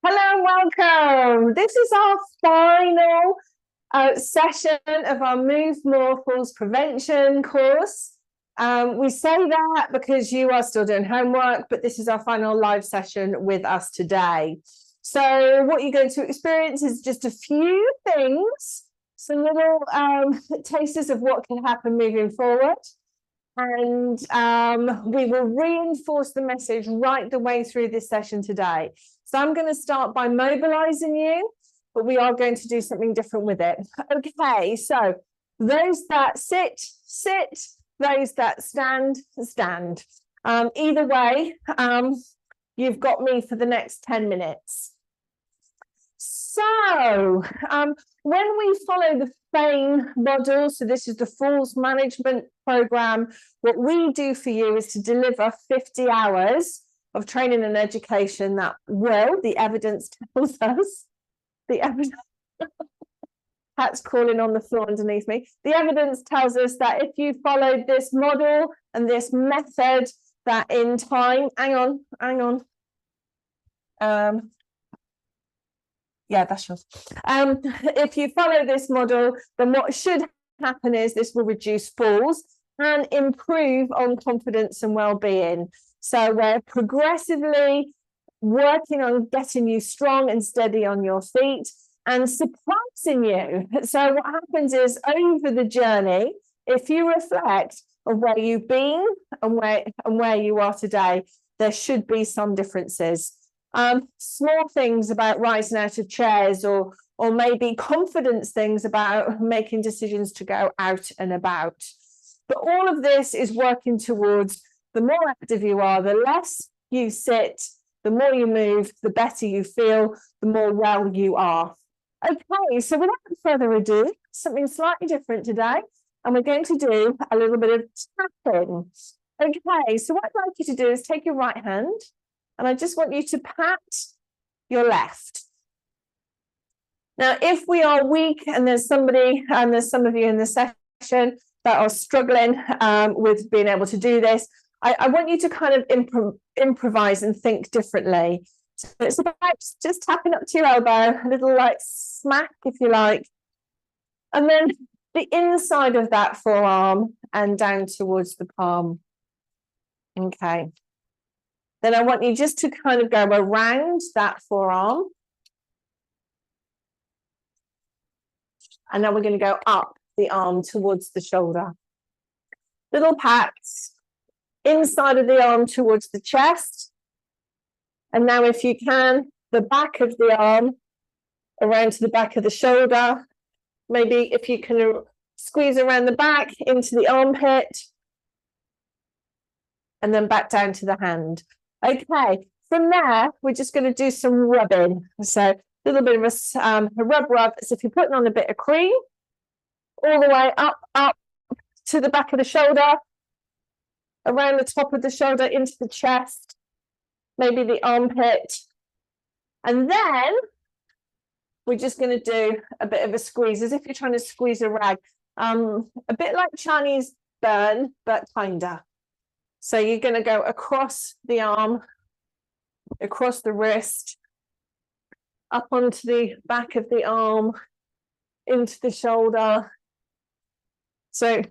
Hello, welcome. This is our final session of our Move More Falls Prevention course. We say that because you are still doing homework, but this is our final live session with us today. So what you're going to experience is just a few things, some little tasters of what can happen moving forward. And we will reinforce the message right the way through this session today. So I'm going to start by mobilizing you, but we are going to do something different with it. Okay, so those that sit, sit. Those that stand, stand. Either way, you've got me for the next 10 minutes. So when we follow the FAME model, so this is the Falls Management Program, what we do for you is to deliver 50 hours of training and education that will, the evidence tells us, the evidence, Pat's crawling on the floor underneath me. The evidence tells us that if you followed this model and this method, that in time, hang on. Yeah, that's yours. If you follow this model, then what should happen is this will reduce falls and improve on confidence and well-being. So we're progressively working on getting you strong and steady on your feet and surprising you. So what happens is over the journey, if you reflect on where you've been and where you are today, there should be some differences. Small things about rising out of chairs or maybe confidence things about making decisions to go out and about. But all of this is working towards the more active you are, the less you sit, the more you move, the better you feel, the more well you are. Okay, so without further ado, something slightly different today, and we're going to do a little bit of tapping. Okay, so what I'd like you to do is take your right hand, and I just want you to pat your left. Now, if we are weak and there's some of you in the session that are struggling with being able to do this, I want you to kind of improvise and think differently. So it's about just tapping up to your elbow, a little like smack, if you like. And then the inside of that forearm and down towards the palm. Okay. Then I want you just to kind of go around that forearm. And now we're going to go up the arm towards the shoulder. Little pats inside of the arm towards the chest. And now if you can, the back of the arm around to the back of the shoulder. Maybe if you can squeeze around the back into the armpit. And then back down to the hand. Okay, from there, we're just going to do some rubbing. So a little bit of a rub, as if you're putting on a bit of cream, all the way up to the back of the shoulder, around the top of the shoulder, into the chest, maybe the armpit. And then we're just going to do a bit of a squeeze, as if you're trying to squeeze a rag, a bit like Chinese burn, but kinder. So you're going to go across the arm, across the wrist, up onto the back of the arm, into the shoulder. So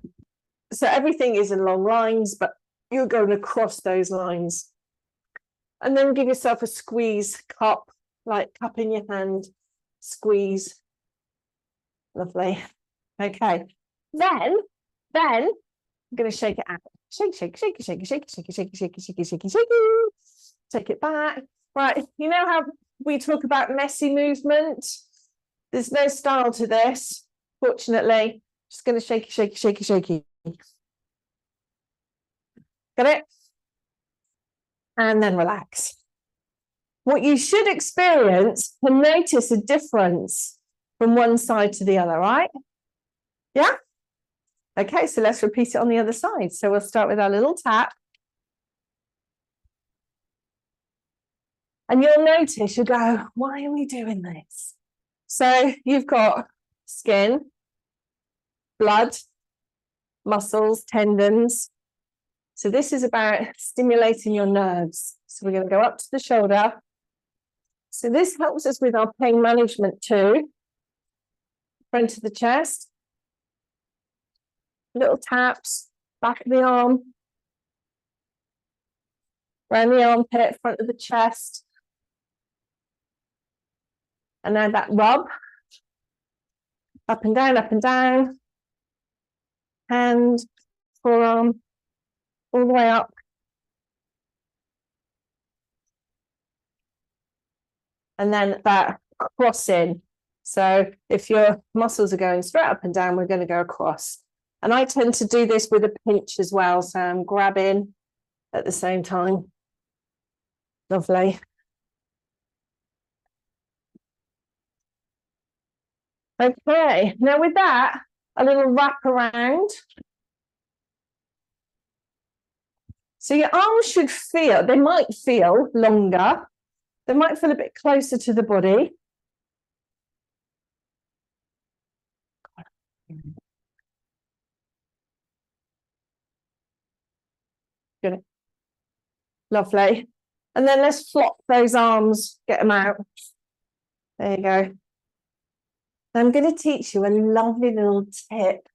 everything is in long lines, but you're going across those lines. And then give yourself a squeeze cup, like cup in your hand, squeeze. Lovely. Okay. Then I'm going to shake it out. Shake. Take it back. Right, you know how we talk about messy movement? There's no style to this, fortunately. Just going to shake. Got it? And then relax. What you should experience and notice a difference from one side to the other, right? Yeah? Okay, so let's repeat it on the other side. So we'll start with our little tap. And you'll notice, you go, why are we doing this? So you've got skin, blood, muscles, tendons. So this is about stimulating your nerves. So we're going to go up to the shoulder, So this helps us with our pain management too. Front of the chest. Little taps, back of the arm. Around the armpit, front of the chest. And now that rub. Up and down, up and down. Hand, forearm, all the way up. And then that crossing. So if your muscles are going straight up and down, we're going to go across. And I tend to do this with a pinch as well. So I'm grabbing at the same time. Lovely. Okay, now with that, a little wrap around. So your arms should feel, they might feel longer. They might feel a bit closer to the body. Good. Lovely. And then let's flop those arms, get them out. There you go. I'm going to teach you a lovely little tip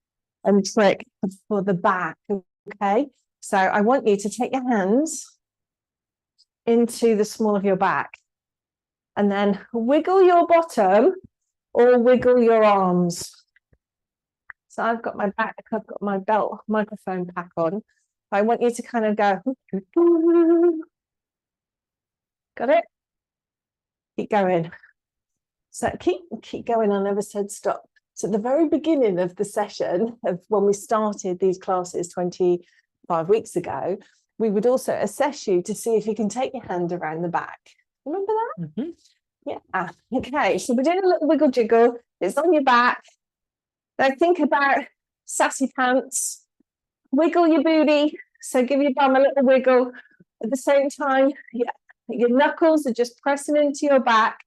and trick for the back, okay? So I want you to take your hands into the small of your back and then wiggle your bottom or wiggle your arms. So I've got my back, I've got my belt microphone pack on. I want you to kind of go, got it? Keep going. So keep going. I never said stop. So at the very beginning of the session of when we started these classes 25 weeks ago, we would also assess you to see if you can take your hand around the back. Remember that? Mm-hmm. Yeah. Okay. So we're doing a little wiggle jiggle. It's on your back. Now think about sassy pants. Wiggle your booty. So give your bum a little wiggle. At the same time, your knuckles are just pressing into your back.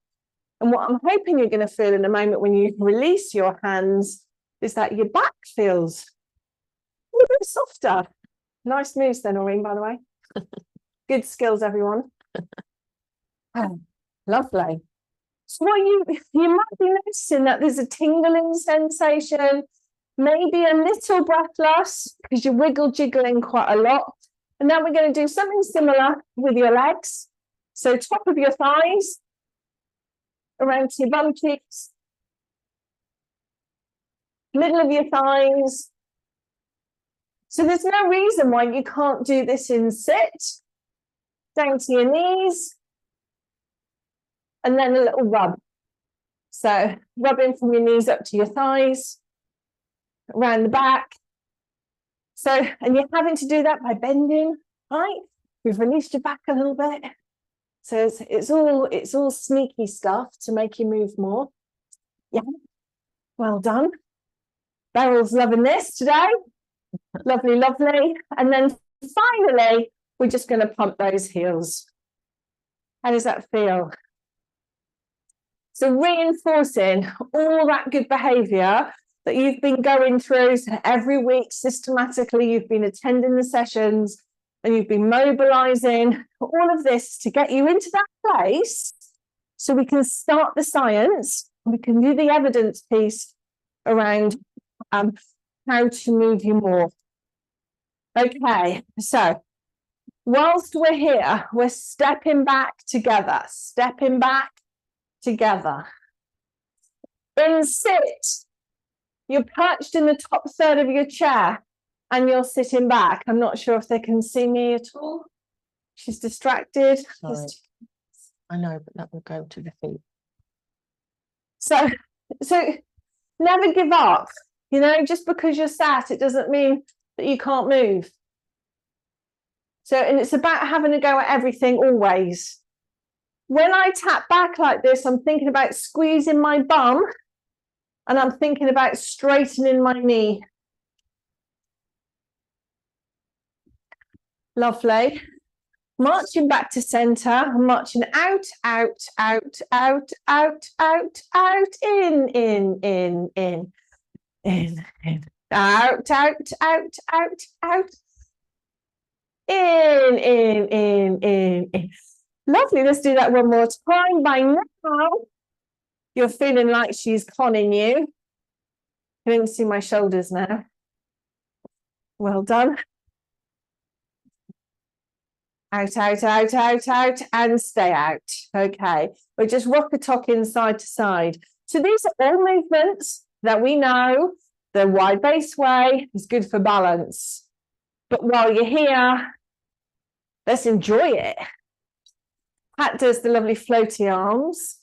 And what I'm hoping you're going to feel in a moment when you release your hands is that your back feels a little bit softer. Nice moves then, Noreen, by the way. Good skills, everyone. Oh, lovely. So what you might be noticing that there's a tingling sensation, maybe a little breathless because you're wiggle jiggling quite a lot. And now we're going to do something similar with your legs. So top of your thighs, around to your bum cheeks, middle of your thighs. So there's no reason why you can't do this in sit, down to your knees, and then a little rub. So rubbing from your knees up to your thighs, around the back. So, and you're having to do that by bending, right? We've released your back a little bit. So it's all sneaky stuff to make you move more. Yeah, well done. Beryl's loving this today. Lovely, lovely. And then finally, we're just going to pump those heels. How does that feel? So reinforcing all that good behavior that you've been going through. So every week, systematically, you've been attending the sessions and you've been mobilizing all of this to get you into that place so we can start the science, we can do the evidence piece around how to move you more. Okay, so whilst we're here, we're stepping back together, stepping back together. In sit, you're perched in the top third of your chair and you're sitting back. I'm not sure if they can see me at all. She's distracted. Sorry. I know, but that will go to the feet. So never give up. You know, just because you're sat, it doesn't mean that you can't move. So, and it's about having a go at everything always. When I tap back like this, I'm thinking about squeezing my bum and I'm thinking about straightening my knee. Lovely. Marching back to center, marching out, out, out, out, out, out, out, in, out, out, out, out, out, in. Lovely. Let's do that one more time. By now, you're feeling like she's conning you. You can even see my shoulders now. Well done. Out, out, out, out, out, and stay out. Okay. We just rock-a-tocking side to side. So these are all movements that we know. The wide base way is good for balance. But while you're here, let's enjoy it. Pat does the lovely floaty arms.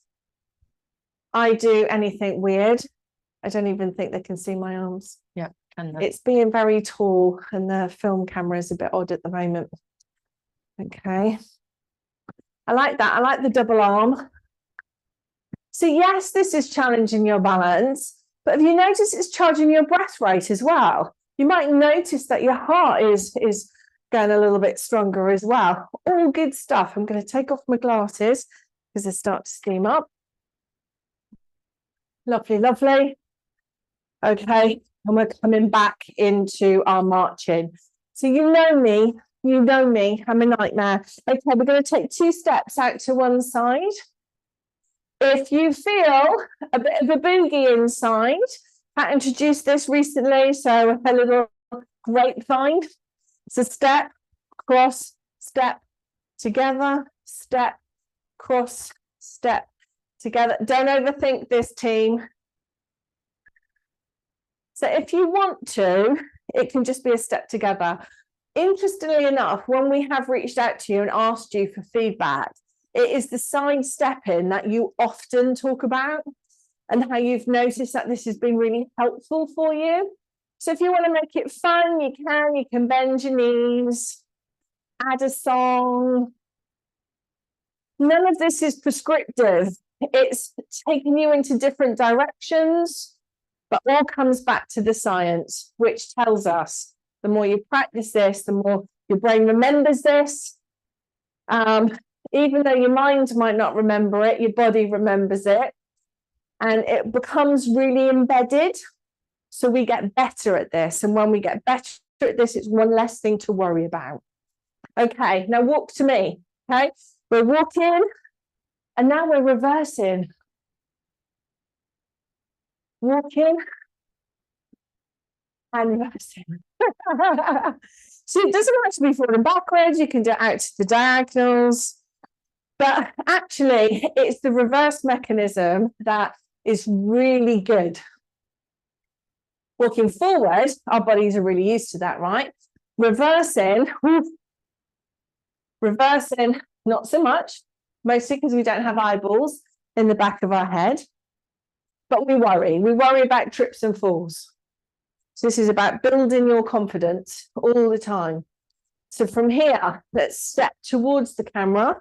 I do anything weird. I don't even think they can see my arms. Yeah, can they? It's being very tall and the film camera is a bit odd at the moment. Okay. I like that. I like the double arm. So yes, this is challenging your balance, but have you noticed it's charging your breath rate as well? You might notice that your heart is going a little bit stronger as well. All good stuff. I'm going to take off my glasses because they start to steam up. Lovely, lovely. Okay, and we're coming back into our marching. So you know me, I'm a nightmare. Okay, we're going to take 2 steps out to one side. If you feel a bit of a boogie inside, I introduced this recently, so a little grapevine. It's a step, cross, step, together, step, cross, step, together. Don't overthink this, team. So if you want to, it can just be a step together. Interestingly enough, when we have reached out to you and asked you for feedback, it is the side stepping that you often talk about and how you've noticed that this has been really helpful for you. So if you want to make it fun, you can bend your knees, add a song. None of this is prescriptive. It's taking you into different directions, but all comes back to the science, which tells us the more you practice this, the more your brain remembers this. Even though your mind might not remember it, your body remembers it. And it becomes really embedded. So we get better at this. And when we get better at this, it's one less thing to worry about. Okay, now walk to me. Okay, we're walking and now we're reversing. Walking and reversing. So it doesn't have to be forward and backwards. You can do it out to the diagonals. But actually, it's the reverse mechanism that is really good. Walking forward, our bodies are really used to that, right? Reversing, not so much, mostly because we don't have eyeballs in the back of our head. But we worry about trips and falls. So this is about building your confidence all the time. So from here, let's step towards the camera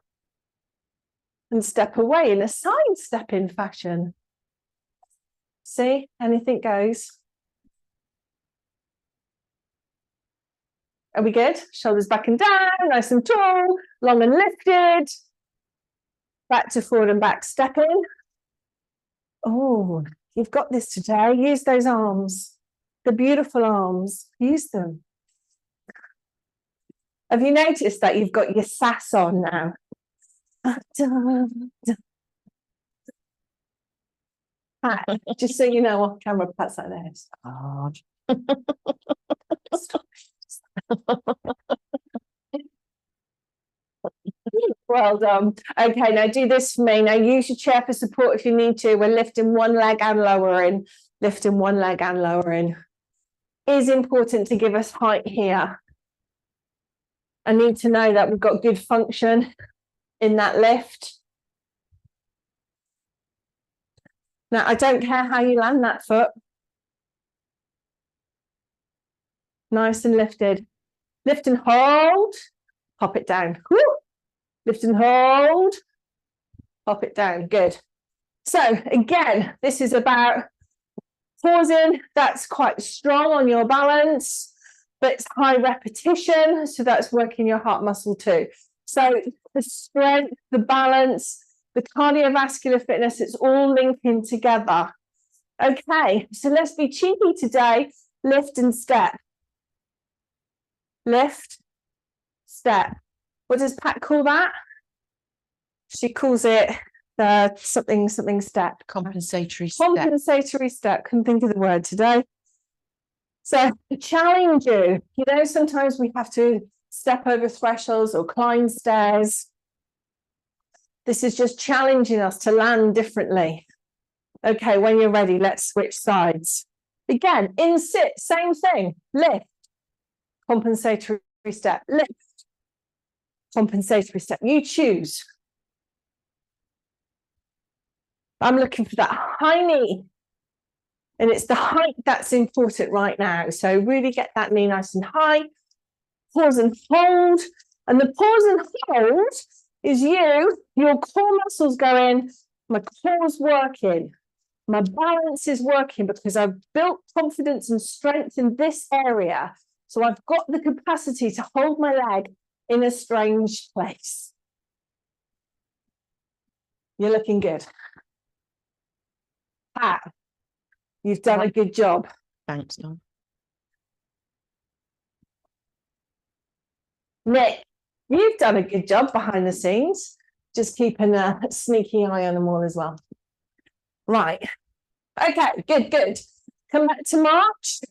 and step away in a side-stepping fashion. See, anything goes. Are we good? Shoulders back and down, nice and tall, long and lifted. Back to forward and back stepping. Oh, you've got this today. Use those arms, the beautiful arms. Use them. Have you noticed that you've got your sass on now? Pat, just so you know, off camera, Pat's like this. Oh. Well done. Okay, now do this for me. Now use your chair for support if you need to. We're lifting one leg and lowering. Lifting one leg and lowering. It is important to give us height here. I need to know that we've got good function in that lift. Now, I don't care how you land that foot. Nice and lifted. Lift and hold. Pop it down. Woo! Lift and hold. Pop it down. Good. So again, this is about pausing. That's quite strong on your balance, but it's high repetition. So that's working your heart muscle too. So the strength, the balance, the cardiovascular fitness, it's all linking together. Okay, so let's be cheeky today. Lift and step. Lift, step. What does Pat call that? She calls it the something step. Compensatory step. Compensatory step. Couldn't think of the word today. So challenge you. You know, sometimes we have to step over thresholds or climb stairs. This is just challenging us to land differently. Okay, when you're ready, let's switch sides. Again, in sit, same thing. Lift. Compensatory step. Lift. Compensatory step. You choose. I'm looking for that high knee. And it's the height that's important right now. So really get that knee nice and high. Pause and hold. And the pause and hold is your core muscles going, my core's working. My balance is working because I've built confidence and strength in this area. So I've got the capacity to hold my leg in a strange place. You're looking good. Pat, you've done a good job. Thanks, Don. Nick, you've done a good job behind the scenes. Just keeping a sneaky eye on them all as well. Right. Okay, good. Come back to march.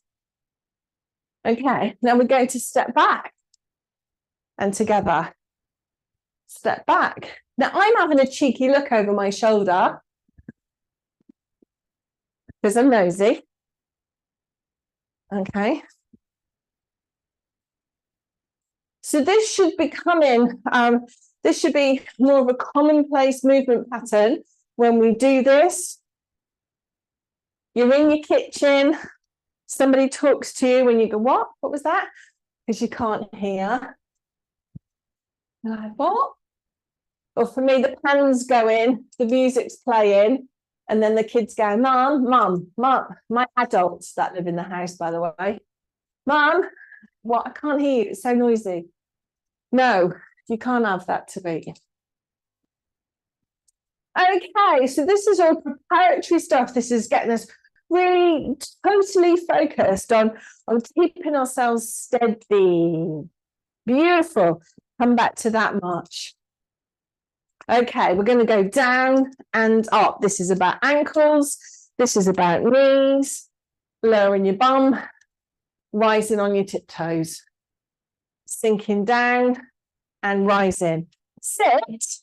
Okay, now we're going to step back. And together. Step back. Now I'm having a cheeky look over my shoulder. Because I'm nosy. Okay. So this should be this should be more of a commonplace movement pattern when we do this. You're in your kitchen, somebody talks to you and you go, what? What was that? Because you can't hear. You're like, what? Or for me, the pan's going, the music's playing, and then the kids go, Mum, my adults that live in the house, by the way. Mum, what? I can't hear you. It's so noisy. No, you can't have that to me. Okay, so this is all preparatory stuff. This is getting us really totally focused on keeping ourselves steady. Beautiful. Come back to that march. Okay, we're going to go down and up. This is about ankles. This is about knees, lowering your bum, rising on your tiptoes, sinking down and rising. Sit.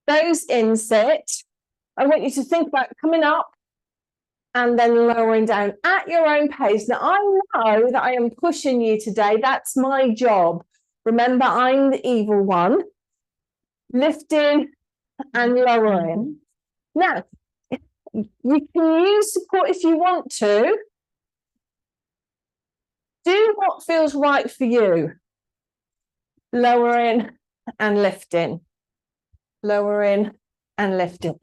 Those in sit. I want you to think about coming up and then lowering down at your own pace. Now, I know that I am pushing you today. That's my job. Remember, I'm the evil one. Lifting and lowering. Now, you can use support if you want to. Do what feels right for you. Lowering and lifting. Lowering and lifting.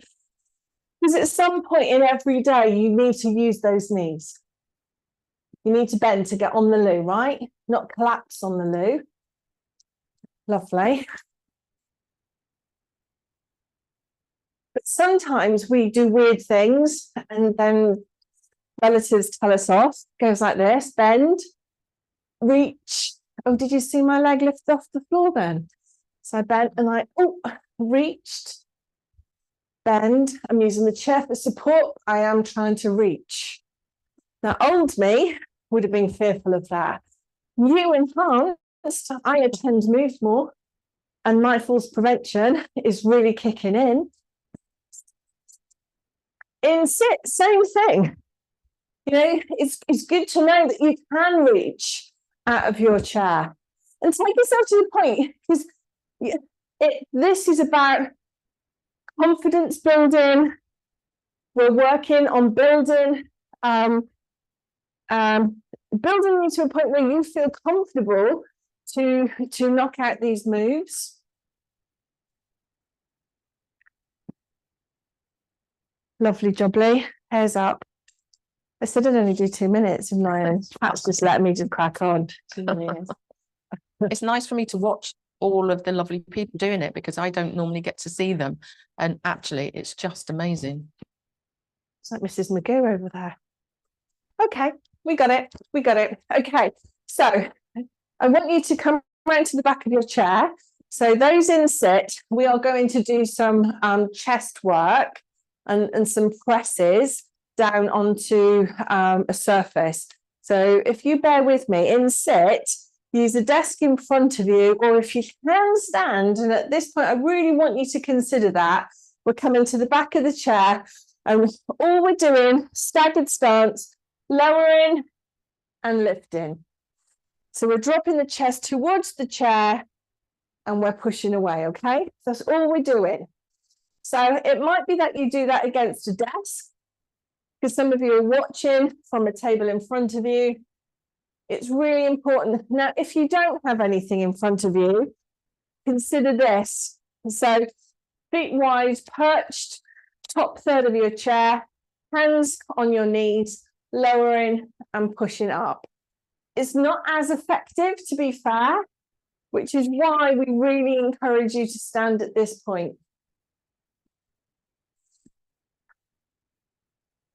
Because at some point in every day, you need to use those knees. You need to bend to get on the loo, right? Not collapse on the loo. Lovely. But sometimes we do weird things and then relatives tell us off. It goes like this, bend, reach. Oh, did you see my leg lift off the floor then? So I bent and I, reached, bend. I'm using the chair for support. I am trying to reach. Now, old me would have been fearful of that. New enhanced, I attend to move more and my falls prevention is really kicking in. In sit, same thing. You know, it's good to know that you can reach out of your chair and take yourself to the point, because this is about confidence building. We're working on building you to a point where you feel comfortable to knock out these moves. Lovely jubbly. Hairs up. I said I'd only do 2 minutes, and Pat's just letting me just crack on. It's nice for me to watch all of the lovely people doing it because I don't normally get to see them. And actually, it's just amazing. It's like Mrs. Magoo over there. Okay, we got it. Okay, so I want you to come around to the back of your chair. So those in sit, we are going to do some chest work and some presses down onto a surface. So if you bear with me, in sit, use a desk in front of you, or if you can stand, and at this point, I really want you to consider that. We're coming to the back of the chair, and all we're doing, staggered stance, lowering and lifting. So we're dropping the chest towards the chair, and we're pushing away, okay? That's all we're doing. So it might be that you do that against a desk, because some of you are watching from a table in front of you. It's really important. Now, if you don't have anything in front of you, consider this. So feet wide, perched, top third of your chair, hands on your knees, lowering and pushing up. It's not as effective, to be fair, which is why we really encourage you to stand at this point.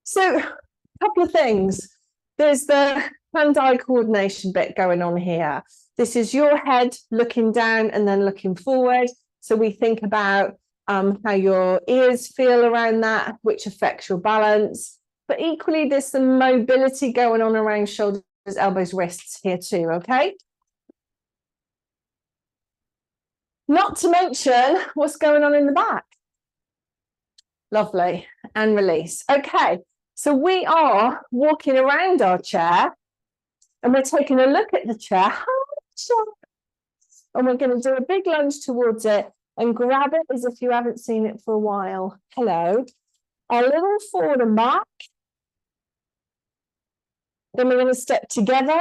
So, a couple of things. There's the hand-eye coordination bit going on here. This is your head looking down and then looking forward. So we think about how your ears feel around that, which affects your balance. But equally, there's some mobility going on around shoulders, elbows, wrists here too, okay? Not to mention what's going on in the back. Lovely. And release. Okay. So we are walking around our chair and we're taking a look at the chair. And we're going to do a big lunge towards it and grab it as if you haven't seen it for a while. Hello. A little forward and back. Then we're going to step together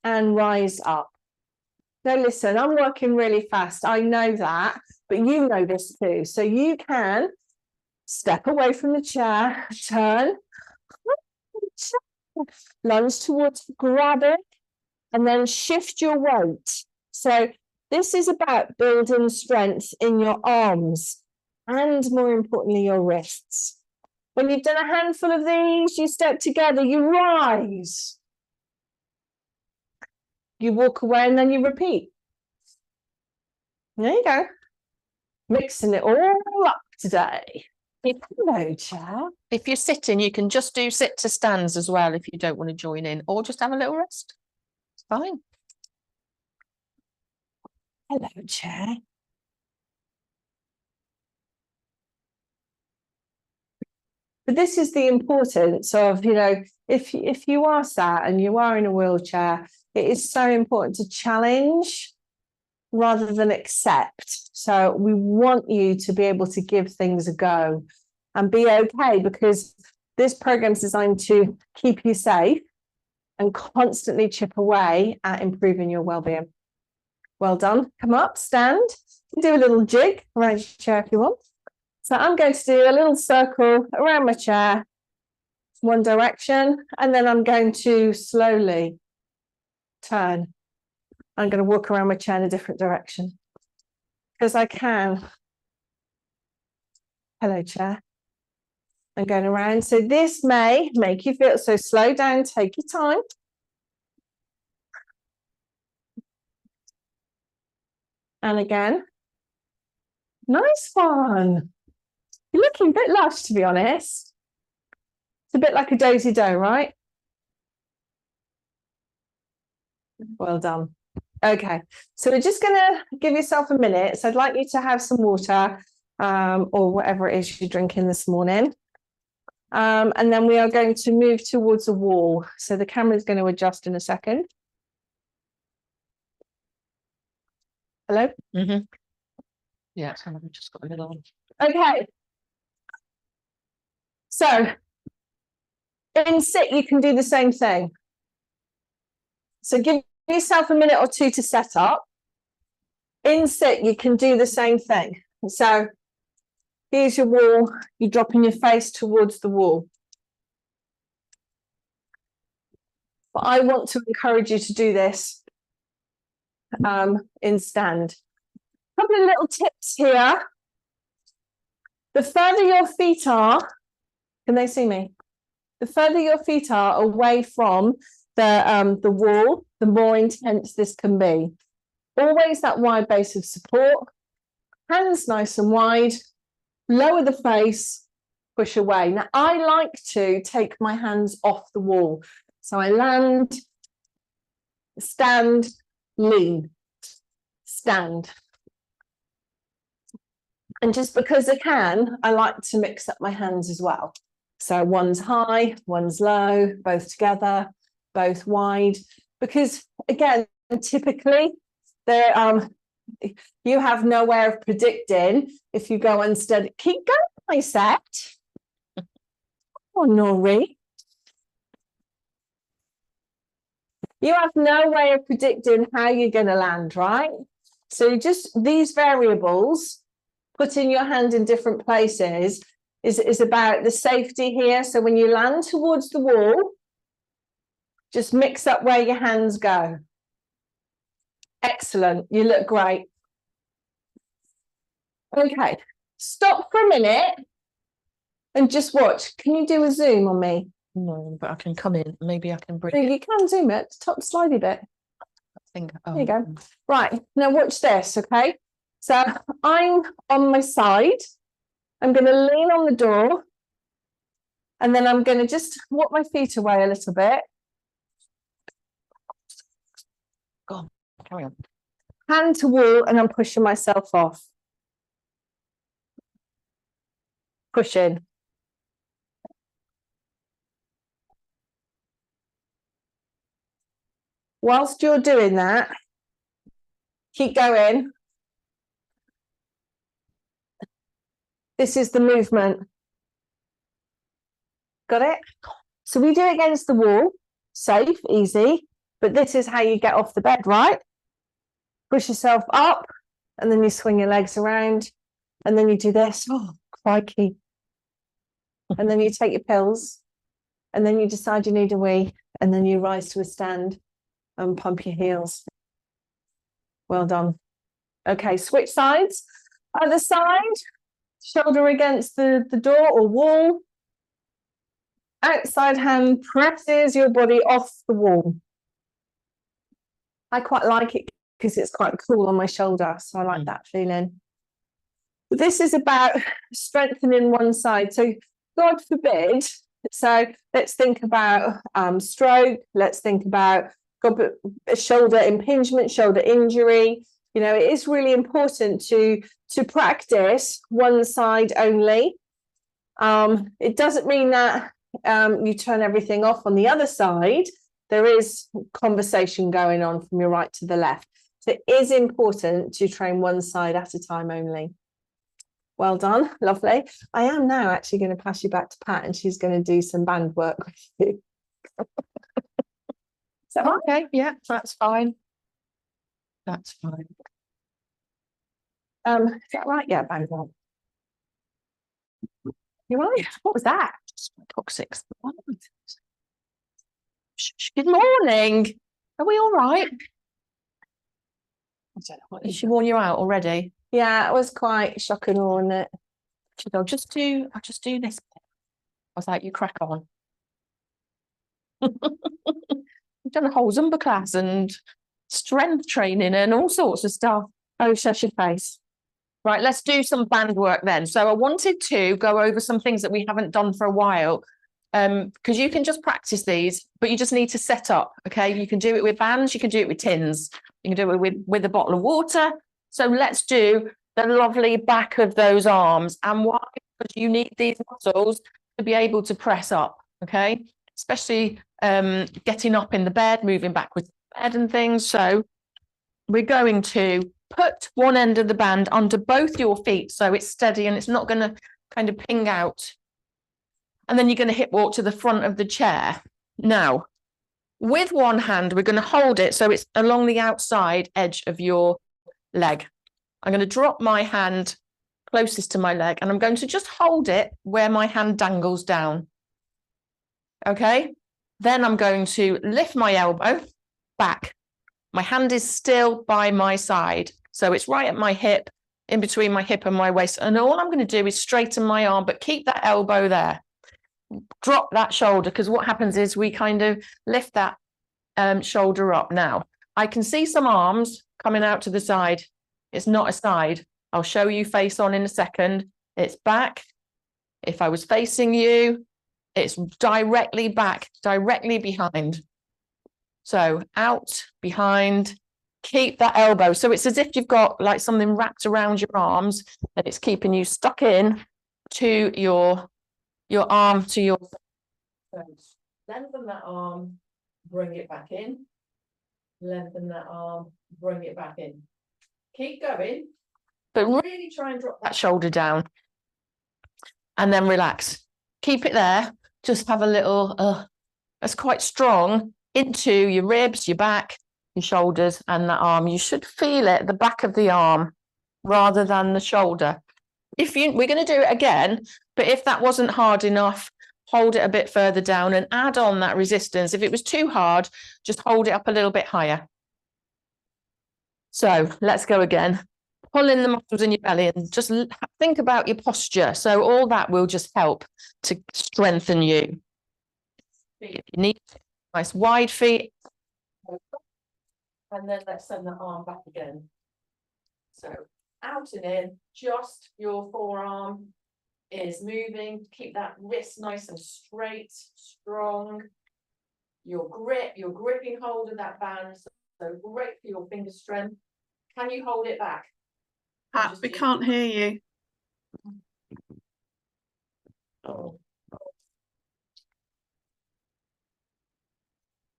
and rise up. Now listen, I'm working really fast. I know that, but you know this too. So you can step away from the chair, turn, lunge towards, grab it, and then shift your weight. So this is about building strength in your arms and, more importantly, your wrists. When you've done a handful of these, you step together, you rise. You walk away and then you repeat. There you go. Mixing it all up today. Hello, chair. If you're sitting, you can just do sit to stands as well if you don't want to join in, or just have a little rest. It's fine. Hello, chair. But this is the importance of, you know, if you are sat and you are in a wheelchair, it is so important to challenge rather than accept. So we want you to be able to give things a go and be okay, because this program is designed to keep you safe and constantly chip away at improving your well-being. Well done. Come up, stand, do a little jig around your chair if you want. So I'm going to do a little circle around my chair, one direction, and then I'm going to slowly turn. I'm going to walk around my chair in a different direction because I can. Hello, chair. I'm going around. So this may make you feel, so slow down, take your time. And again. Nice one. You're looking a bit lush, to be honest. It's a bit like a dozy dough, right? Well done. Okay, so we're just going to give yourself a minute. So I'd like you to have some water or whatever it is you're drinking this morning. And then we are going to move towards the wall. So the camera is going to adjust in a second. Hello? Mm-hmm. Yeah, so I've just got a little. Okay. So in sit, you can do the same thing. So give yourself a minute or two to set up. In sit, you can do the same thing. So here's your wall. You're dropping your face towards the wall. But I want to encourage you to do this in stand. A couple of little tips here. The further your feet are, can they see me? The further your feet are away from the wall, the more intense this can be. Always that wide base of support. Hands nice and wide. Lower the face, push away. Now, I like to take my hands off the wall. So I land, stand, lean, stand. And just because I can, I like to mix up my hands as well. So one's high, one's low, both together, both wide. Because again, typically, you have no way of predicting if you go unsteady. Keep going, I said. Oh, Nori. You have no way of predicting how you're going to land, right? So just these variables, putting your hand in different places is about the safety here. So when you land towards the wall, just mix up where your hands go. Excellent. You look great. Okay, stop for a minute and just watch. Can you do a zoom on me? No, but I can come in. Maybe I can bring You can zoom it, top slidey bit. finger. There you go. Right, now watch this, okay? So I'm on my side. I'm going to lean on the door. And then I'm going to just walk my feet away a little bit. Go on, carry on. Hand to wall, and I'm pushing myself off. Pushing. Whilst you're doing that, keep going. This is the movement. Got it? So we do it against the wall, safe, easy, but this is how you get off the bed, right? Push yourself up, and then you swing your legs around, and then you do this. Oh, crikey. And then you take your pills, and then you decide you need a wee, and then you rise to a stand and pump your heels. Well done. Okay, switch sides. Other side, shoulder against the door or wall. Outside hand presses your body off the wall. I quite like it because it's quite cool on my shoulder, so I like that feeling. This is about strengthening one side. So God forbid, so let's think about stroke, let's think about shoulder impingement, shoulder injury. You know, it is really important to practice one side only. It doesn't mean that you turn everything off on the other side. There is conversation going on from your right to the left. So it is important to train one side at a time only. Well done, lovely. I am now actually going to pass you back to Pat, and she's going to do some band work with you. Is that right? Okay, yeah, that's fine. That's fine. Is that right? Yeah, band work. You right? Yeah. What was that? Toxics. Good morning. Are we all right? I don't know what Did she warn you out already? Yeah, it was quite shocking, wasn't it? She said, I'll just do this bit. I was like, you crack on. We've done a whole Zumba class and strength training and all sorts of stuff. Oh, shush your face. Right, let's do some band work then. So I wanted to go over some things that we haven't done for a while, because you can just practice these, but you just need to set up, okay? You can do it with bands, you can do it with tins, you can do it with a bottle of water. So let's do the lovely back of those arms. And why? Because you need these muscles to be able to press up, okay? Especially getting up in the bed, moving backwards in the bed and things. So we're going to put one end of the band under both your feet so it's steady and it's not going to kind of ping out. And then you're going to hip walk to the front of the chair. Now, with one hand, we're going to hold it so it's along the outside edge of your leg. I'm going to drop my hand closest to my leg and I'm going to just hold it where my hand dangles down. Okay? Then I'm going to lift my elbow back. My hand is still by my side. So it's right at my hip, in between my hip and my waist. And all I'm going to do is straighten my arm, but keep that elbow there. Drop that shoulder, because what happens is we kind of lift that shoulder up. Now, I can see some arms coming out to the side. It's not a side. I'll show you face on in a second. It's back. If I was facing you, it's directly back, directly behind. So out, behind, keep that elbow. So it's as if you've got like something wrapped around your arms and it's keeping you stuck in to your arm, to your. So lengthen that arm, bring it back in. Lengthen that arm, bring it back in. Keep going, but really try and drop that shoulder down. And then relax. Keep it there. Just have a little, that's quite strong, into your ribs, your back, your shoulders, and that arm. You should feel it, the back of the arm, rather than the shoulder. We're going to do it again, but if that wasn't hard enough, hold it a bit further down and add on that resistance. If it was too hard, just hold it up a little bit higher. So let's go again. Pull in the muscles in your belly and just think about your posture. So all that will just help to strengthen you. If you need nice wide feet. And then let's send the arm back again. So out and in, just your forearm is moving. Keep that wrist nice and straight, strong. Your grip, your gripping hold of that band. So great for your finger strength. Can you hold it back? Pat, we can't hear you. Oh.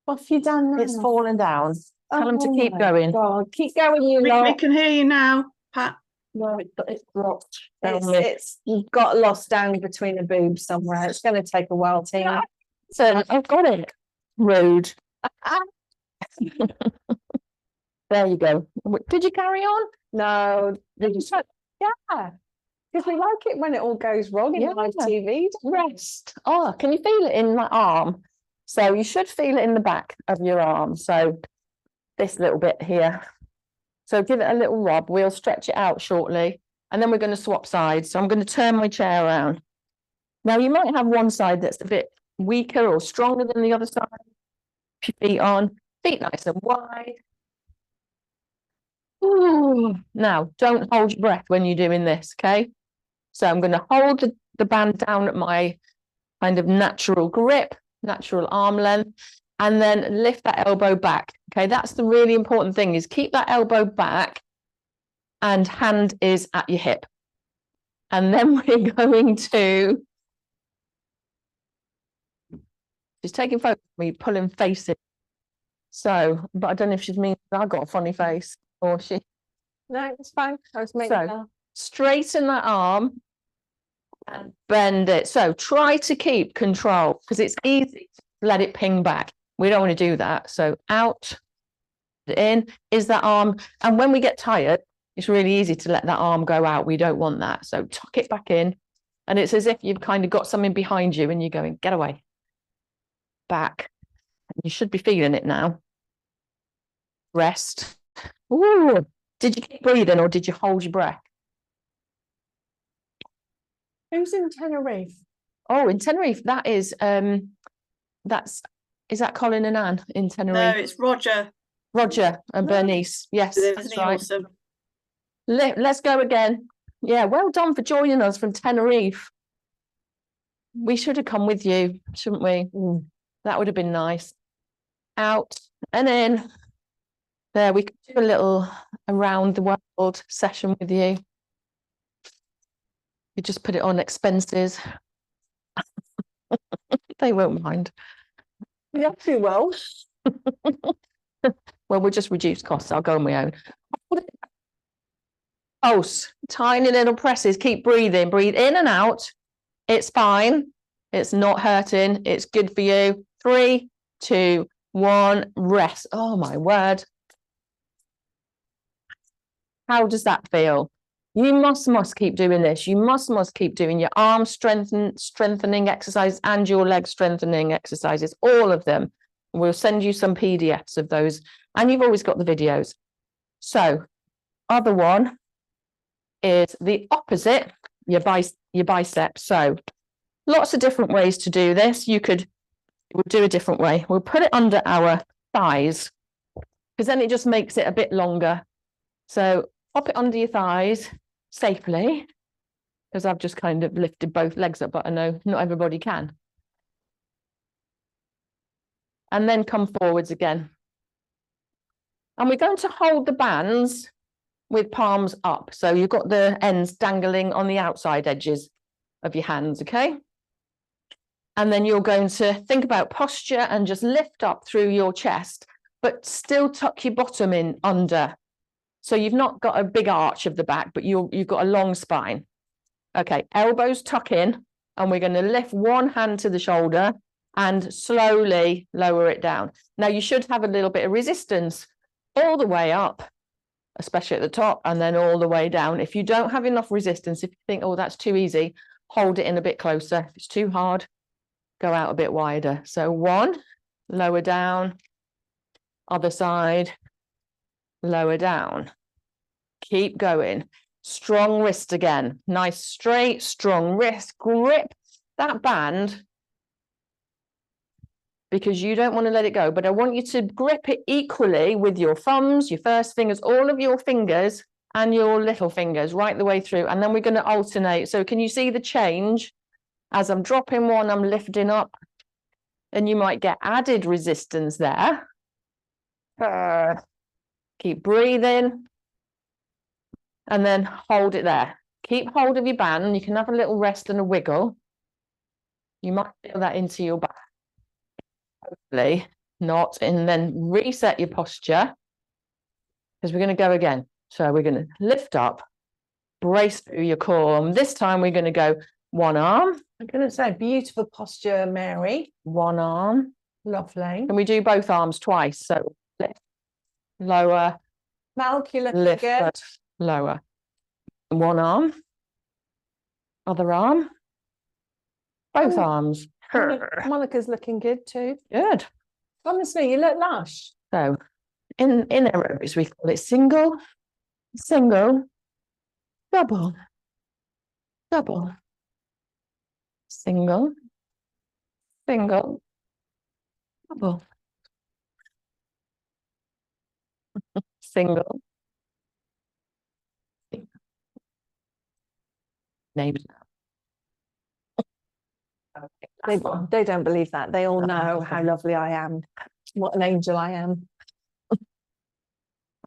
What have you done now? It's fallen down. Tell them to keep my going. God, keep going, you We lot. can hear you now, Pat. No, it's dropped. It's you've got lost down between the boobs somewhere. It's going to take a while, Tina. So I've got it. Rude. There you go. Did you carry on? No, yeah, because we like it when it all goes wrong in Yeah. live TV. Rest. Oh, can you feel it in that arm? So you should feel it in the back of your arm. So this little bit here. So give it a little rub. We'll stretch it out shortly. And then we're going to swap sides. So I'm going to turn my chair around. Now you might have one side that's a bit weaker or stronger than the other side. Keep your feet on. Feet nice and wide. Ooh. Now, don't hold your breath when you're doing this, okay? So I'm going to hold the band down at my kind of natural grip, natural arm length, and then lift that elbow back. Okay, that's the really important thing, is keep that elbow back and hand is at your hip. And then we're going to, she's taking photos of me pulling faces. So, but I don't know if she's mean I got a funny face or she. No, it's fine. I was making So straighten that arm and bend it. So try to keep control because it's easy to let it ping back. We don't want to do that. So out, in is that arm. And when we get tired, it's really easy to let that arm go out. We don't want that. So tuck it back in. And it's as if you've kind of got something behind you and you're going, get away. Back. You should be feeling it now. Rest. Ooh. Did you keep breathing or did you hold your breath? Who's in Tenerife? Oh, in Tenerife, that is is that Colin and Anne in No, Tenerife? it's Roger. Roger and Bernice. Yes, Isn't that's he right. awesome? Let's go again. Yeah, well done for joining us from Tenerife. We should have come with you, shouldn't we? That would have been nice. Out and in. There, we could do a little around the world session with you. You just put it on expenses. They won't mind. Yeah, too well. Well, we'll just reduce costs. I'll go on my own. Pulse, tiny little presses. Keep breathing. Breathe in and out. It's fine. It's not hurting. It's good for you. 3, 2, 1. Rest. Oh my word. How does that feel? You must keep doing this. You must keep doing your arm strengthening exercises and your leg strengthening exercises, all of them. We'll send you some PDFs of those, and you've always got the videos. So, other one is the opposite, your biceps. So, lots of different ways to do this. We'll do a different way. We'll put it under our thighs. because then it just makes it a bit longer. So pop it under your thighs safely, because I've just kind of lifted both legs up, but I know not everybody can. And then come forwards again. And we're going to hold the bands with palms up. So you've got the ends dangling on the outside edges of your hands, okay? And then you're going to think about posture and just lift up through your chest, but still tuck your bottom in under. So you've not got a big arch of the back, but you've got a long spine. Okay, elbows tuck in, and we're going to lift one hand to the shoulder and slowly lower it down. Now you should have a little bit of resistance all the way up, especially at the top, and then all the way down. If you don't have enough resistance, if you think, oh, that's too easy, hold it in a bit closer. If it's too hard, go out a bit wider. So one, lower down, other side, lower down. Keep going. Strong wrist again. Nice straight, strong wrist. Grip that band, because you don't want to let it go, but I want you to grip it equally with your thumbs, your first fingers, all of your fingers and your little fingers right the way through. And then we're going to alternate. So can you see the change? As I'm dropping one, I'm lifting up, and you might get added resistance there. Keep breathing. And then hold it there. Keep hold of your band. You can have a little rest and a wiggle. You might feel that into your back. Hopefully not. And then reset your posture, because we're going to go again. So we're going to lift up, brace through your core. And this time we're going to go one arm. I'm going to say beautiful posture, Mary. One arm. Lovely. Can we do both arms twice? So lift, lower, Malcula lift, figure. lower. One arm, other arm, both arms. Monica's looking good too. Good. Honestly, you look lush. So in aerobics, we call it single, single, double, double, single, single, double, single. Names now. They don't believe that. They all know how lovely I am. What an angel I am.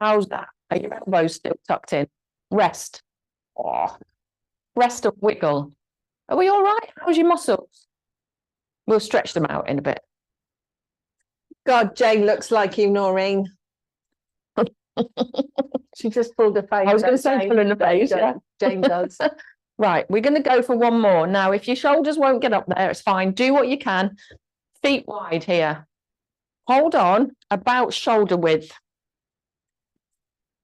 How's that? Are your elbows still tucked in? Rest. Oh. Rest or wiggle. Are we all right? How's your muscles? We'll stretch them out in a bit. God, Jane looks like you, Noreen. She just pulled her face. I was going to out, say full in the face. Jane, Yeah. Jane does. Right, we're going to go for one more. Now, if your shoulders won't get up there, it's fine. Do what you can. Feet wide here. Hold on about shoulder width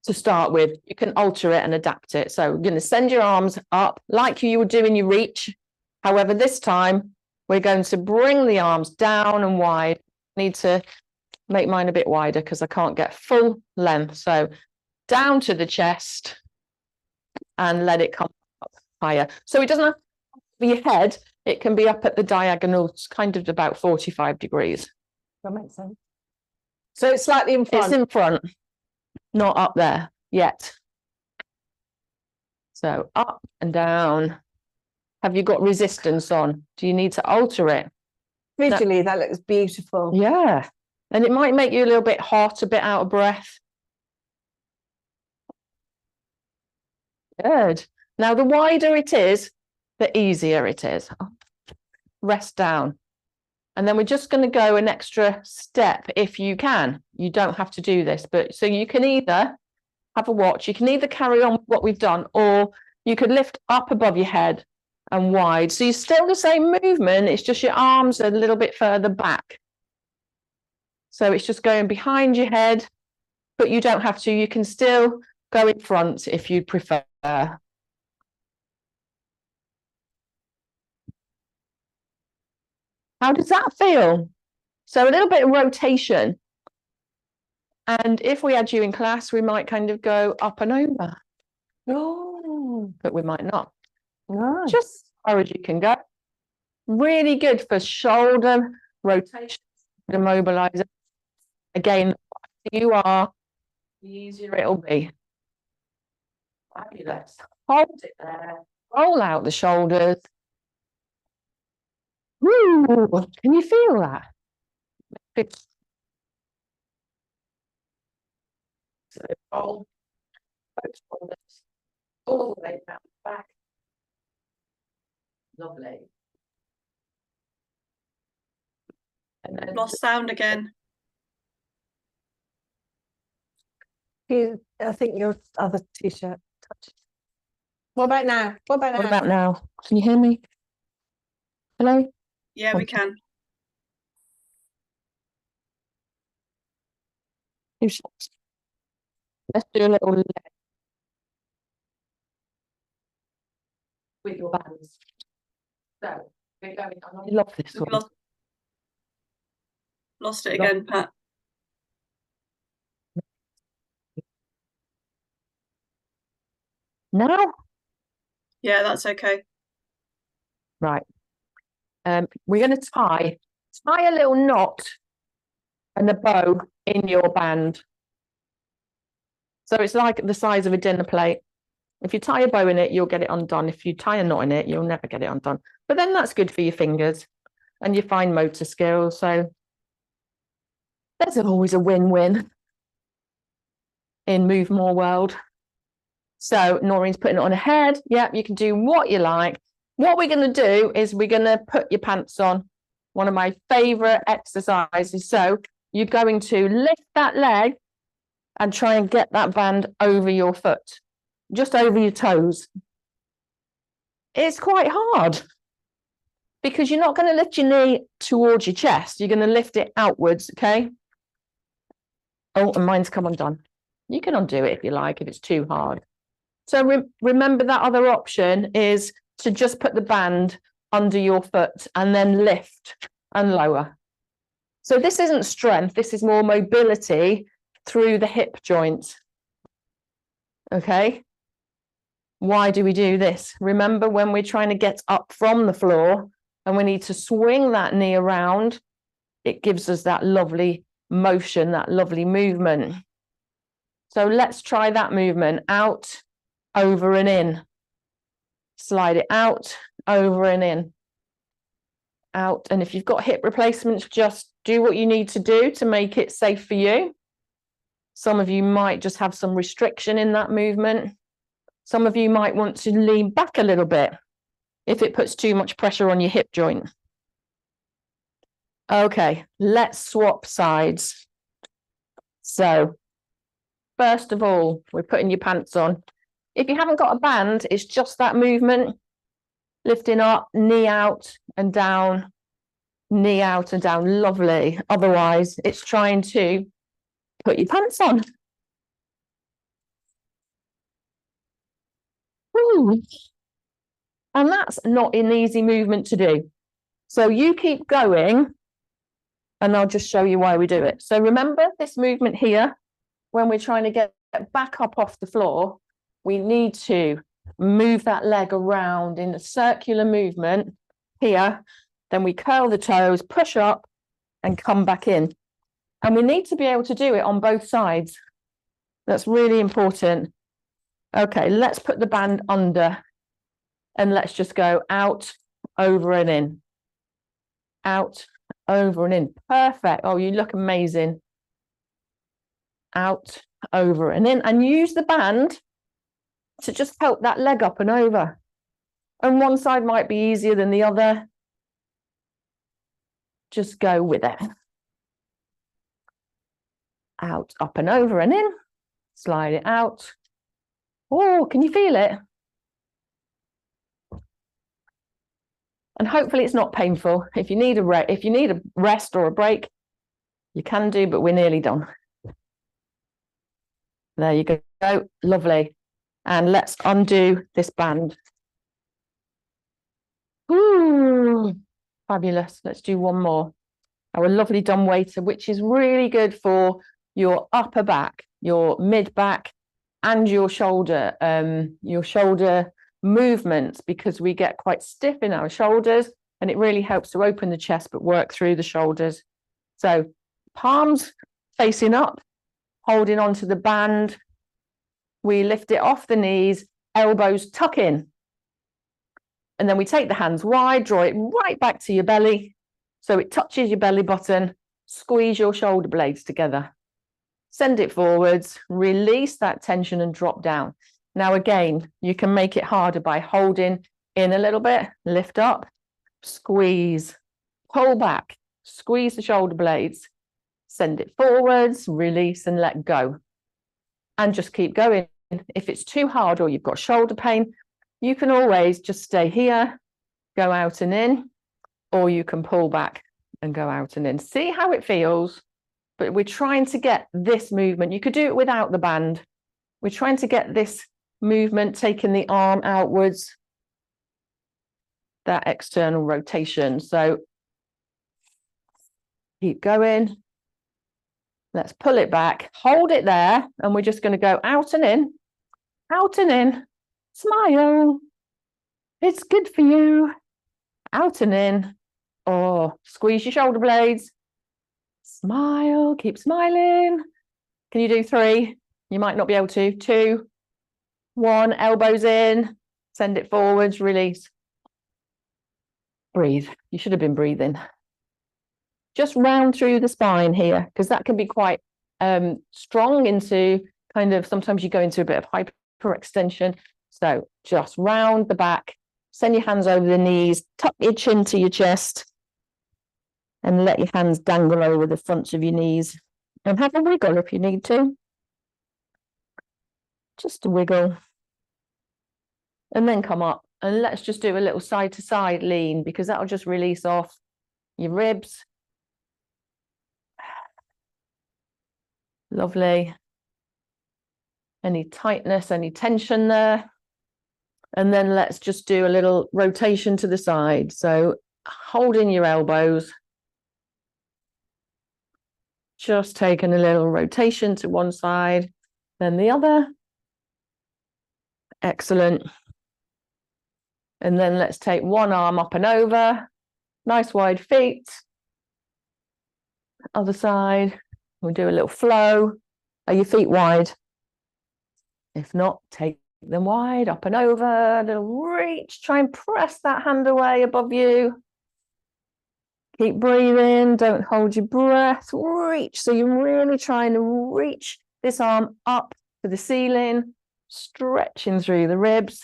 to start with. You can alter it and adapt it. So we're going to send your arms up like you would do in your reach. However, this time we're going to bring the arms down and wide. Need to make mine a bit wider because I can't get full length. So down to the chest and let it come up higher. So it doesn't have to be your head. It can be up at the diagonal. It's kind of about 45 degrees. That makes sense. So it's slightly in front. It's in front, not up there yet. So up and down. Have you got resistance on? Do you need to alter it? Visually, that looks beautiful. Yeah. And it might make you a little bit hot, a bit out of breath. Good. Now, the wider it is, the easier it is. Rest down. And then we're just going to go an extra step if you can. You don't have to do this, but so you can either have a watch, you can either carry on with what we've done, or you could lift up above your head and wide. So you're still the same movement, it's just your arms are a little bit further back. So it's just going behind your head, but you don't have to. You can still go in front if you prefer. How does that feel? So a little bit of rotation. And if we had you in class, we might kind of go up and over, Oh, but we might not. nice. Just as far as you can go. Really good for shoulder rotation, the mobilizer. Again, you are, the easier it'll be. Fabulous. Hold it there. Roll out the shoulders. Woo! Can you feel that? So roll both shoulders all the way down the back. Lovely. And then Lost sound again. I think your other t-shirt. What about now? What about what now? about now? Can you hear me? Hello? Yeah, we can. Let's do a little leg with your bands. So we're going. I love this We've one. lost it again, Pat. Now, Yeah, that's okay. right. We're going to tie a little knot and a bow in your band. So it's like the size of a dinner plate. If you tie a bow in it, you'll get it undone. If you tie a knot in it, you'll never get it undone. But then that's good for your fingers and your fine motor skills. So there's always a win-win in Move More World. So Noreen's putting it on her head. Yeah, you can do what you like. What we're going to do is we're going to put your pants on. One of my favorite exercises. So you're going to lift that leg and try and get that band over your foot, just over your toes. It's quite hard because you're not going to lift your knee towards your chest. You're going to lift it outwards, okay? Oh, and mine's come undone. You can undo it if you like, if it's too hard. So remember that other option is to just put the band under your foot and then lift and lower. So this isn't strength, this is more mobility through the hip joint. Okay? Why do we do this? Remember when we're trying to get up from the floor and we need to swing that knee around, it gives us that lovely motion, that lovely movement. So let's try that movement. Out, over and in. Slide it out, over and in. Out. And if you've got hip replacements, just do what you need to do to make it safe for you. Some of you might just have some restriction in that movement. Some of you might want to lean back a little bit if it puts too much pressure on your hip joint. Okay, let's swap sides. So, first of all, we're putting your pants on. If you haven't got a band, it's just that movement. Lifting up, knee out and down, knee out and down. Lovely. Otherwise, it's trying to put your pants on. Ooh. And that's not an easy movement to do. So you keep going and I'll just show you why we do it. So remember this movement here, when we're trying to get back up off the floor, we need to move that leg around in a circular movement here. Then we curl the toes, push up and come back in. And we need to be able to do it on both sides. That's really important. Okay, let's put the band under and let's just go out, over and in. Out, over and in. Perfect. Oh, you look amazing. Out, over and in. And use the band to just help that leg up and over. And one side might be easier than the other. Just go with it. Out, up and over and in. Slide it out. Oh, can you feel it? And hopefully it's not painful. If you need a rest or a break, you can do, but we're nearly done. There you go. Lovely. And let's undo this band. Ooh, fabulous. Let's do one more. Our lovely dumbwaiter, which is really good for your upper back, your mid back, and your shoulder movements, because we get quite stiff in our shoulders and it really helps to open the chest but work through the shoulders. So palms facing up, holding onto the band. We lift it off the knees, elbows tuck in. And then we take the hands wide, draw it right back to your belly. So it touches your belly button, squeeze your shoulder blades together. Send it forwards, release that tension and drop down. Now, again, you can make it harder by holding in a little bit, lift up, squeeze, pull back, squeeze the shoulder blades, send it forwards, release and let go. And just keep going. If it's too hard or you've got shoulder pain, you can always just stay here, go out and in, or you can pull back and go out and in. See how it feels, but we're trying to get this movement. You could do it without the band. We're trying to get this movement, taking the arm outwards, that external rotation. So keep going. Let's pull it back, hold it there, and we're just going to go out and in, smile. It's good for you. Out and in, or squeeze your shoulder blades, smile, keep smiling. Can you do 3? You might not be able to. 2, 1, elbows in, send it forwards, release. Breathe. You should have been breathing. Just round through the spine here, because that can be quite strong into kind of, sometimes you go into a bit of hyperextension. So just round the back, send your hands over the knees, tuck your chin to your chest, and let your hands dangle over the fronts of your knees. And have a wiggle if you need to. Just a wiggle. And then come up. And let's just do a little side to side lean, because that'll just release off your ribs. Lovely. Any tightness, any tension there. And then let's just do a little rotation to the side. So holding your elbows. Just taking a little rotation to one side, then the other. Excellent. And then let's take one arm up and over. Nice wide feet. Other side. We'll do a little flow. Are your feet wide? If not, take them wide, up and over, a little reach. Try and press that hand away above you. Keep breathing, don't hold your breath. Reach. So you're really trying to reach this arm up to the ceiling, stretching through the ribs.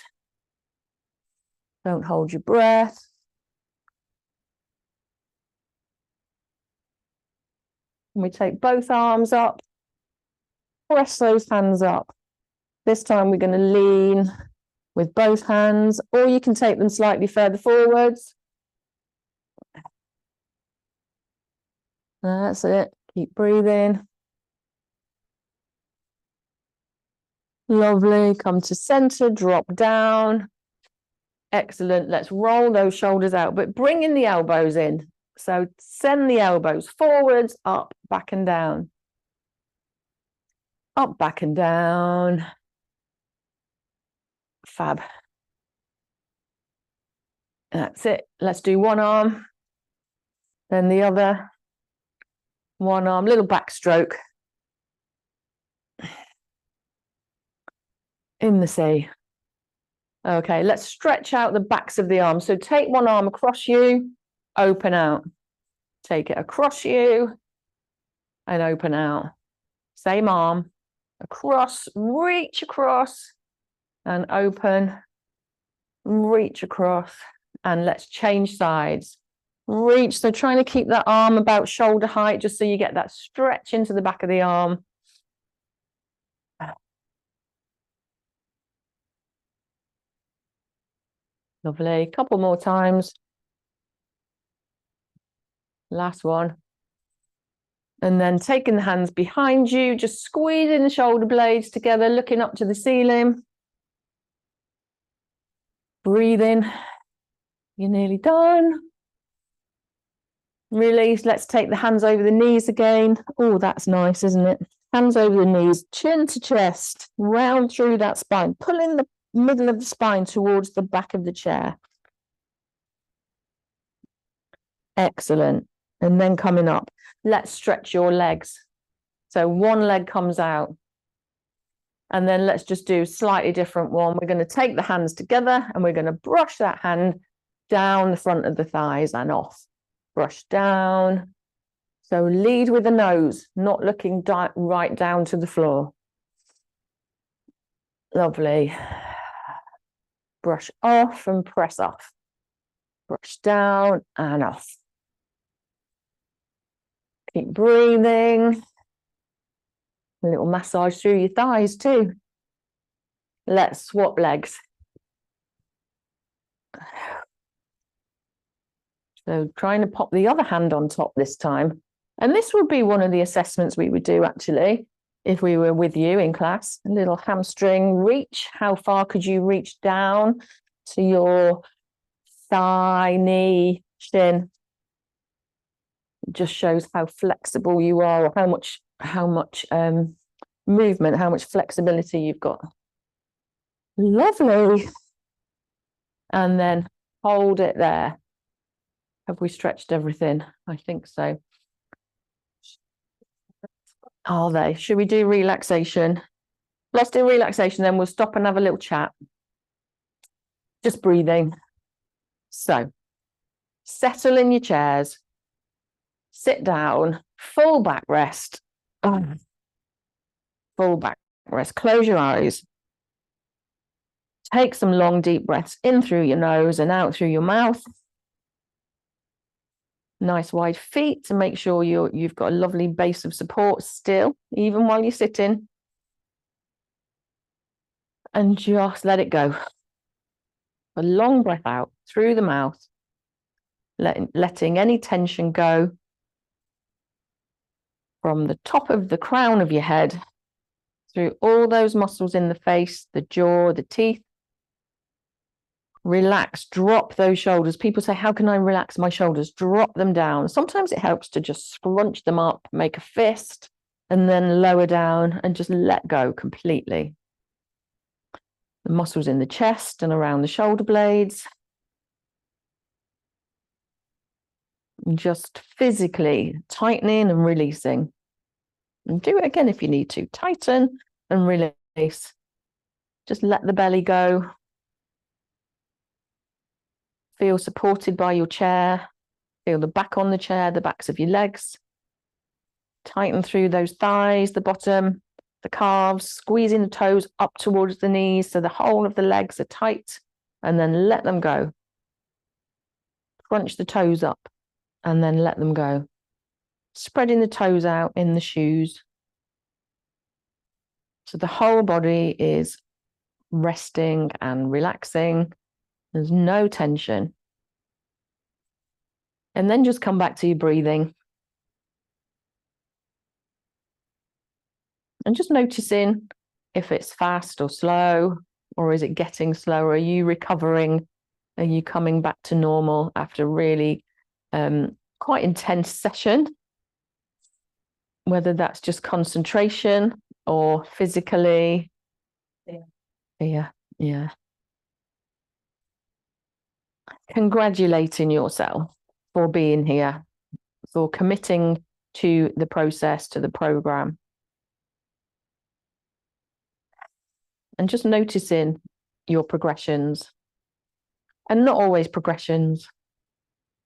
Don't hold your breath. And we take both arms up, press those hands up. This time we're going to lean with both hands, or you can take them slightly further forwards. That's it. Keep breathing. Lovely. Come to center, drop down. Excellent. Let's roll those shoulders out, but bring in the elbows in. So send the elbows forwards, up, back and down. Up, back and down. Fab. That's it. Let's do one arm, then the other. One arm, little backstroke. In the sea. Okay, let's stretch out the backs of the arms. So take one arm across you, open out. Take it across you and open out. Same arm, across, reach across and open, reach across, and let's change sides. Reach, so trying to keep that arm about shoulder height, just so you get that stretch into the back of the arm. Lovely, couple more times. Last one. And then taking the hands behind you, just squeezing the shoulder blades together, looking up to the ceiling. Breathing. You're nearly done. Release. Let's take the hands over the knees again. Oh, that's nice, isn't it? Hands over the knees, chin to chest, round through that spine, pulling the middle of the spine towards the back of the chair. Excellent. And then coming up, let's stretch your legs. So one leg comes out. And then let's just do a slightly different one. We're going to take the hands together and we're going to brush that hand down the front of the thighs and off. Brush down. So lead with the nose, not looking right down to the floor. Lovely. Brush off and press off. Brush down and off. Keep breathing. A little massage through your thighs too. Let's swap legs. So trying to pop the other hand on top this time. And this would be one of the assessments we would do actually, if we were with you in class. A little hamstring reach. How far could you reach down to your thigh, knee, shin? It just shows how flexible you are, or how much movement, how much flexibility you've got. Lovely. And then hold it there. Have we stretched everything? I think so. Are they? Should we do relaxation? Let's do relaxation, then we'll stop and have a little chat. Just breathing. So, settle in your chairs. Sit down. Full back rest. Full back rest. Close your eyes. Take some long, deep breaths in through your nose and out through your mouth. Nice wide feet to make sure you've got a lovely base of support still, even while you're sitting. And just let it go. A long breath out through the mouth, letting any tension go from the top of the crown of your head through all those muscles in the face, the jaw, the teeth. Relax, drop those shoulders. People say, how can I relax my shoulders? Drop them down. Sometimes it helps to just scrunch them up, make a fist, and then lower down and just let go completely. The muscles in the chest and around the shoulder blades. And just physically tightening and releasing. And do it again if you need to. Tighten and release. Just let the belly go. Feel supported by your chair. Feel the back on the chair, the backs of your legs. Tighten through those thighs, the bottom, the calves, squeezing the toes up towards the knees so the whole of the legs are tight, and then let them go. Crunch the toes up and then let them go. Spreading the toes out in the shoes. So the whole body is resting and relaxing. There's no tension. And then just come back to your breathing. And just noticing if it's fast or slow, or is it getting slower? Are you recovering? Are you coming back to normal after a really quite intense session? Whether that's just concentration or physically. Yeah. Congratulating yourself for being here, for committing to the process, to the program. And just noticing your progressions, and not always progressions.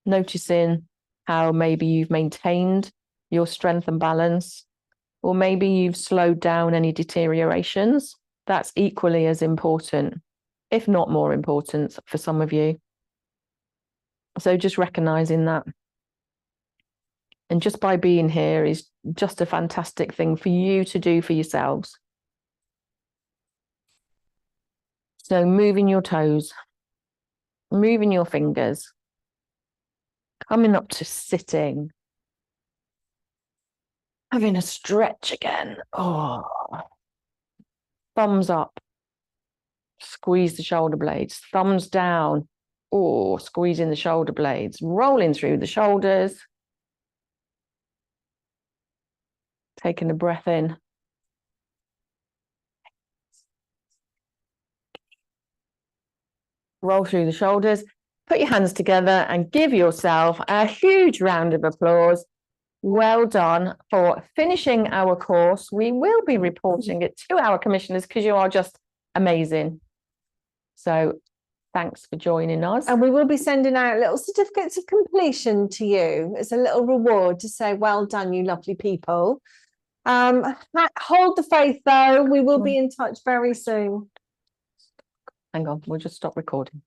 Noticing how maybe you've maintained your strength and balance, or maybe you've slowed down any deteriorations. That's equally as important, if not more important for some of you. So just recognizing that. And just by being here is just a fantastic thing for you to do for yourselves. So moving your toes, moving your fingers, coming up to sitting, having a stretch again. Oh, thumbs up, squeeze the shoulder blades, thumbs down. Oh, squeezing the shoulder blades, rolling through the shoulders. Taking a breath in. Roll through the shoulders. Put your hands together and give yourself a huge round of applause Well done for finishing our course. We will be reporting it to our commissioners because you are just amazing. So thanks for joining us. And we will be sending out little certificates of completion to you as a little reward to say, well done, you lovely people. Hold the faith though. We will be in touch very soon. Hang on, we'll just stop recording.